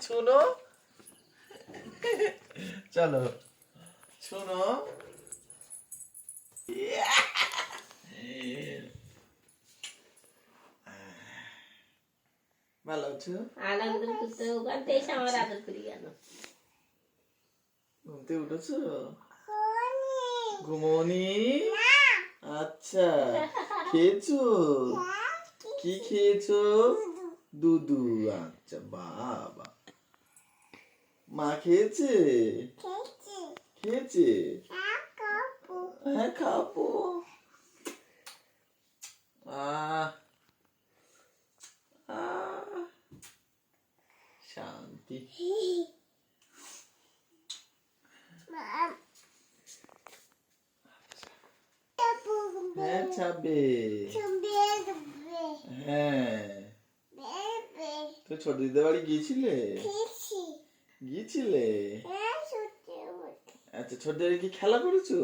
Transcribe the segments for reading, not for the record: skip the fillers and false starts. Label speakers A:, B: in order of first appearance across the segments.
A: শুনো চলো শুনো ভালো আছো?
B: আনন্দ করতে ওখানতে এসে আমার আদর করি কেন?
A: ঘুমতে উঠেছো? ঘুমোনি? আচ্ছা খেয়েছো? কি খেয়েছো? দুধু। আচ্ছা বাবা, মা খেয়েছে? খেয়েছে? হ্যাঁ খাবো। আহ আহ শান্তি। হ্যাঁ ছাবে। হ্যাঁ তো ছোট দিদির বাড়ি গিয়েছিলে? গিয়েছিলে? আচ্ছা ছোট দিদি কি খেলা করেছো?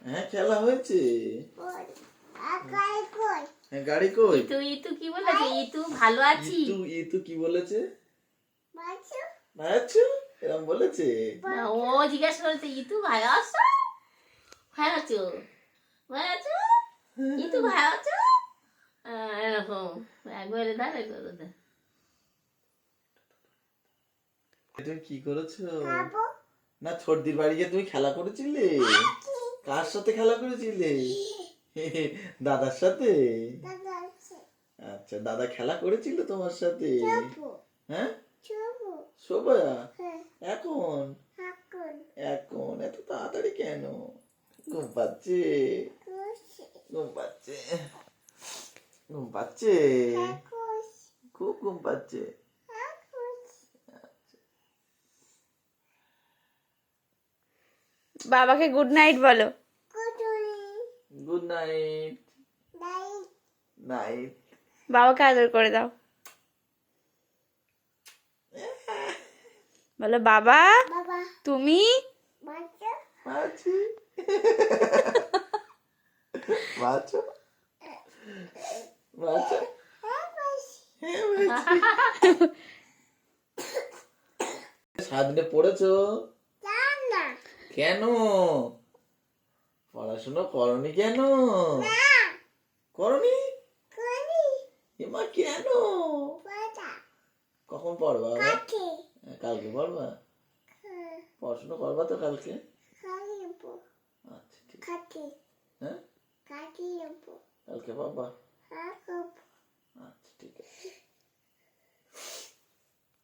A: হ্যাঁ খেলা হয়েছে। হ্যাঁ গাড়ি কই?
B: ইতু ইতু কি বলেছে? ইতু ভালো আছি।
A: ইতু ইতু কি বলেছে? আচ্ছা এরকম বলেছে?
B: না, ও জিজ্ঞাসা করেছে ইতু ভালো আছো? ভালো আছো? ভালো আছো? ইতু ভালো আছো? এরকম একবারে দাঁড়াই করে দে।
A: এটা কি করেছো? না ছোটদির বাড়ি গিয়ে তুমি খেলা করেছিলে? কার সাথে খেলা করেছিলে? দাদার সাথে? আচ্ছা দাদা খেলা করেছিল তোমার সাথে? হ্যাঁ শোভা এখন এখন এত তাড়াতাড়ি কেন? ঘুম পাচ্ছে? ঘুম পাচ্ছে? ঘুম পাচ্ছে? খুব ঘুম পাচ্ছে?
C: বাবাকে গুড নাইট বলো।
A: Good night. নাইট।
C: বাবাকে আদর করে দাও। বলো বাবা তুমি
A: মাছি মাছো মাছো হ্যাঁ মাছি। সারাদিনে পড়েছো? কেন পড়াশোনা করনি কেন? করনি? এমা কেন? কখন পড়বা? কালকে পড়বা? পড়াশোনা করবা তো কালকে? আচ্ছা ঠিক আছে। হ্যাঁ কালকে পাবা?